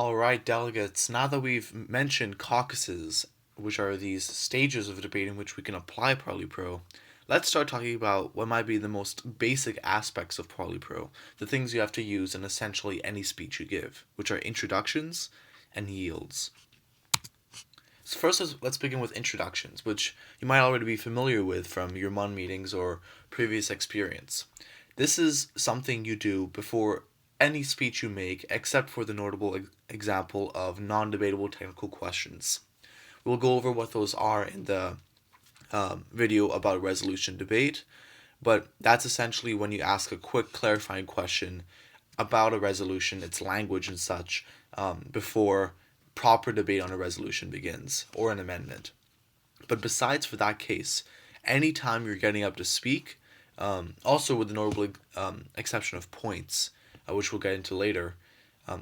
All right, delegates, now that we've mentioned caucuses, which are these stages of debate in which we can apply Parley Pro, let's start talking about what might be the most basic aspects of Parley Pro, the things you have to use in essentially any speech you give, which are introductions and yields. So first, let's begin with introductions, which you might already be familiar with from your MUN meetings or previous experience. This is something you do before any speech you make, except for the notable example of non-debatable technical questions. We'll go over what those are in the video about resolution debate, but that's essentially when you ask a quick clarifying question about a resolution, its language and such, before proper debate on a resolution begins, or an amendment. But besides for that case, anytime you're getting up to speak, also with the notable exception of points, which we'll get into later,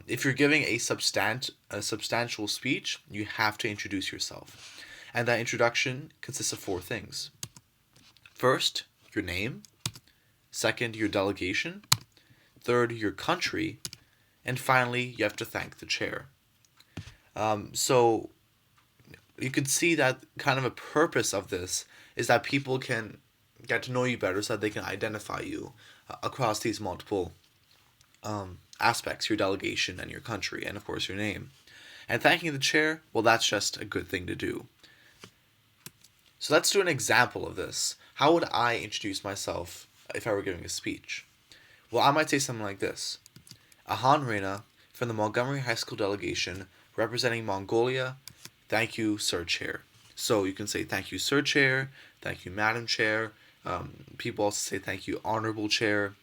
if you're giving a substantial speech, you have to introduce yourself. And that introduction consists of four things. First, your name. Second, your delegation. Third, your country. And finally, you have to thank the chair. So you can see that kind of a purpose of this is that people can get to know you better so that they can identify you across these multiple aspects, your delegation and your country, and of course your name. And thanking the chair, well, that's just a good thing to do. So let's do an example of this. How would I introduce myself if I were giving a speech? Well, I might say something like this. Ahan Reina from the Montgomery High School delegation representing Mongolia. Thank you, Sir Chair. So you can say thank you, Sir Chair, thank you, Madam Chair. People also say thank you, Honorable Chair.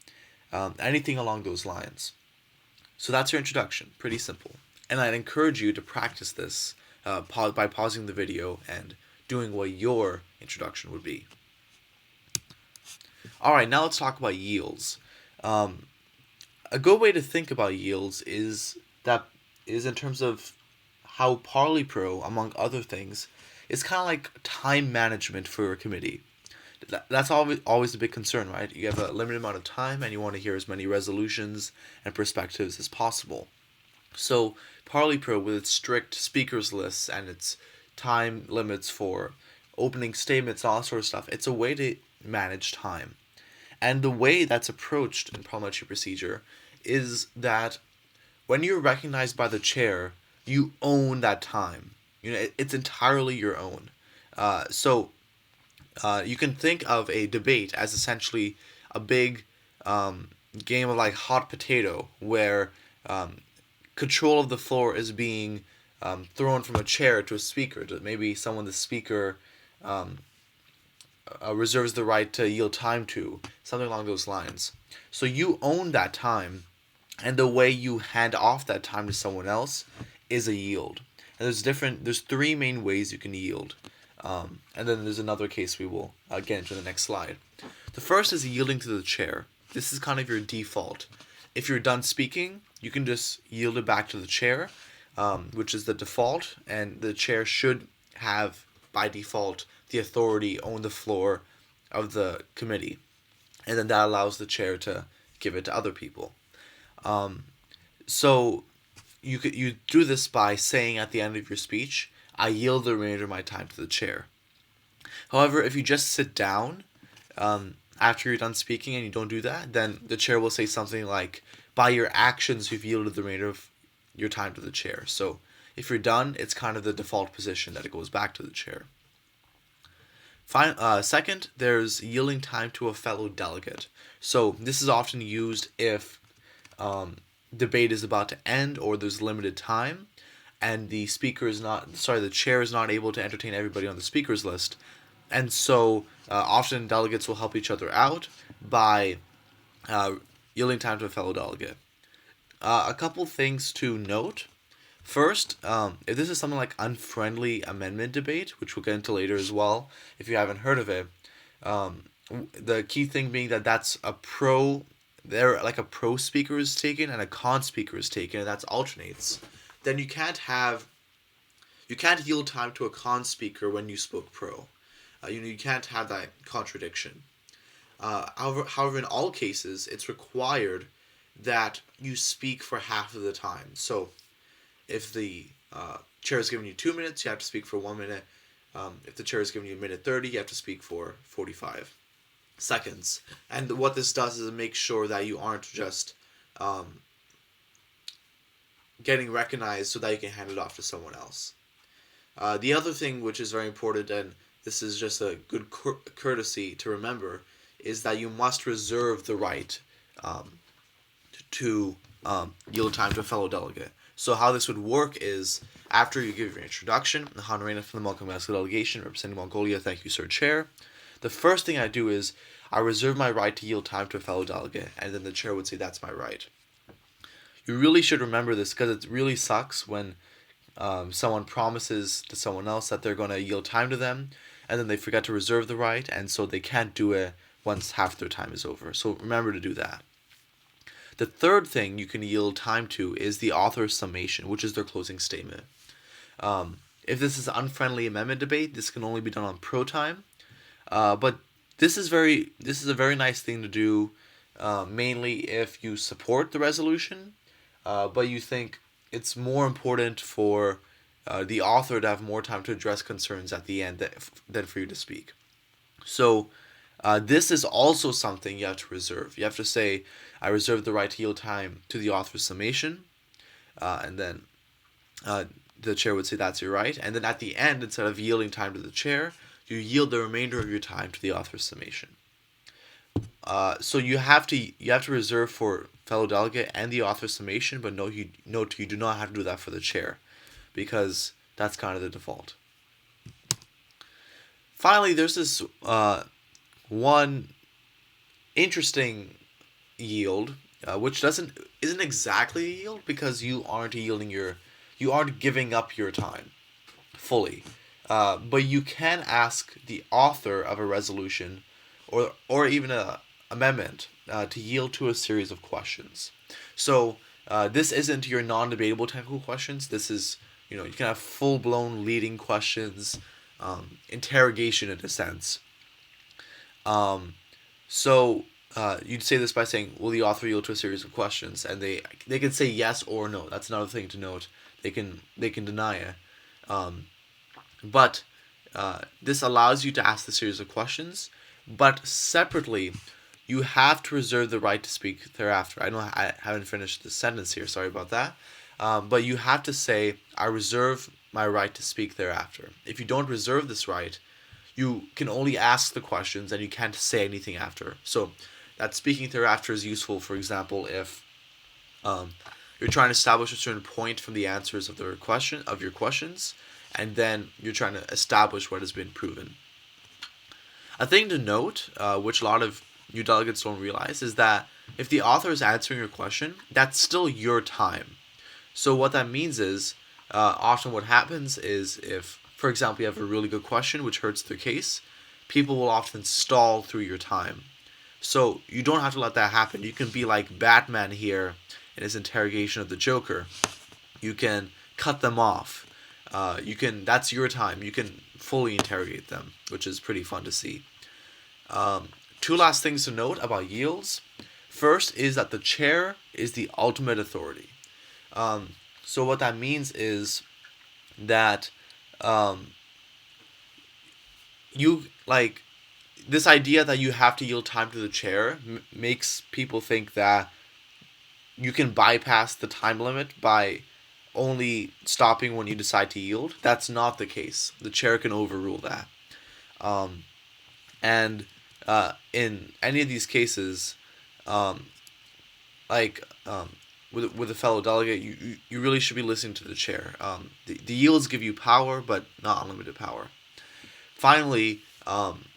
Anything along those lines. So that's your introduction. Pretty simple. And I'd encourage you to practice this by pausing the video and doing what your introduction would be. Alright, now let's talk about yields. A good way to think about yields is in terms of how Parley Pro, among other things, is kind of like time management for a committee. That's always a big concern, right? You have a limited amount of time and you want to hear as many resolutions and perspectives as possible. So Parley Pro, with its strict speakers lists and its time limits for opening statements and all that sort of stuff, it's a way to manage time. And the way that's approached in parliamentary procedure is that when you're recognized by the chair, you own that time. It's entirely your own. So you can think of a debate as essentially a big game of like hot potato, where control of the floor is being thrown from a chair to a speaker. To maybe someone the speaker reserves the right to yield time to, something along those lines. So you own that time, and the way you hand off that time to someone else is a yield. And there's three main ways you can yield. And then there's another case we will get into the next slide. The first is yielding to the chair. This is kind of your default. If you're done speaking, you can just yield it back to the chair, which is the default, and the chair should have, by default, the authority, own the floor of the committee. And then that allows the chair to give it to other people. So you do this by saying at the end of your speech, I yield the remainder of my time to the chair. However, if you just sit down after you're done speaking and you don't do that, then the chair will say something like, by your actions, you've yielded the remainder of your time to the chair. So if you're done, it's kind of the default position that it goes back to the chair. Second, there's yielding time to a fellow delegate. So this is often used if debate is about to end or there's limited time, and the chair is not able to entertain everybody on the speakers list, and so often delegates will help each other out by yielding time to a fellow delegate. A couple things to note. First, if this is something like unfriendly amendment debate, which we'll get into later as well, if you haven't heard of it, the key thing being that that's a pro speaker is taken and a con speaker is taken, and that's alternates. Then you can't yield time to a con speaker when you spoke pro. You can't have that contradiction. However, in all cases, it's required that you speak for half of the time. So If the chair is giving you 2 minutes, you have to speak for 1 minute. If the chair is giving you a minute 30, you have to speak for 45 seconds. And what this does is it makes sure that you aren't just getting recognized so that you can hand it off to someone else. The other thing which is very important, and this is just a good courtesy to remember, is that you must reserve the right to yield time to a fellow delegate. So how this would work is, after you give your introduction, Han Reyna from the Multimask delegation representing Mongolia, thank you, Sir Chair. The first thing I do is I reserve my right to yield time to a fellow delegate, and then the chair would say that's my right. You really should remember this because it really sucks when someone promises to someone else that they're going to yield time to them, and then they forget to reserve the right, and so they can't do it once half their time is over. So remember to do that. The third thing you can yield time to is the author's summation, which is their closing statement. If this is an unfriendly amendment debate, this can only be done on pro time. But this is a very nice thing to do, mainly if you support the resolution, but you think it's more important for the author to have more time to address concerns at the end than for you to speak. So this is also something you have to reserve. You have to say, I reserve the right to yield time to the author's summation, and then the chair would say that's your right. And then at the end, instead of yielding time to the chair, you yield the remainder of your time to the author's summation. So you have to reserve for fellow delegate and the author's summation, but note you do not have to do that for the chair, because that's kind of the default. Finally, there's this one interesting yield, which isn't exactly a yield, because you aren't giving up your time fully. But you can ask the author of a resolution or even a amendment to yield to a series of questions. So this isn't your non-debatable technical questions. This is, you can have full-blown leading questions, interrogation in a sense. So you'd say this by saying, will the author yield to a series of questions? And they can say yes or no. That's another thing to note. They can deny it. But this allows you to ask the series of questions, but separately, you have to reserve the right to speak thereafter. I haven't finished the sentence here, sorry about that. But you have to say, I reserve my right to speak thereafter. If you don't reserve this right, you can only ask the questions and you can't say anything after. So that speaking thereafter is useful, for example, if you're trying to establish a certain point from the answers of your questions, and then you're trying to establish what has been proven. A thing to note, which a lot of new delegates don't realize, is that if the author is answering your question, that's still your time. So what that means is, often what happens is if, for example, you have a really good question which hurts their case, people will often stall through your time. So you don't have to let that happen. You can be like Batman here in his interrogation of the Joker. You can cut them off. That's your time. You can fully interrogate them, which is pretty fun to see. Two last things to note about yields. First is that the chair is the ultimate authority. So what that means is that this idea that you have to yield time to the chair makes people think that you can bypass the time limit by only stopping when you decide to yield. That's not the case. The chair can overrule that. And in any of these cases, with a fellow delegate, you really should be listening to the chair. The yields give you power, but not unlimited power. Finally,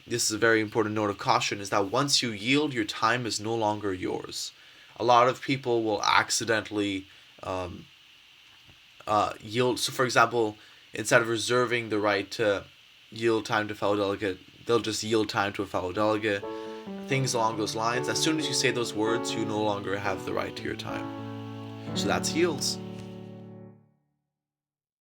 this is a very important note of caution, is that once you yield, your time is no longer yours. A lot of people will accidentally yield. So, for example, instead of reserving the right to yield time to a fellow delegate, they'll just yield time to a fellow delegate. Things along those lines. As soon as you say those words, you no longer have the right to your time. So that's yields.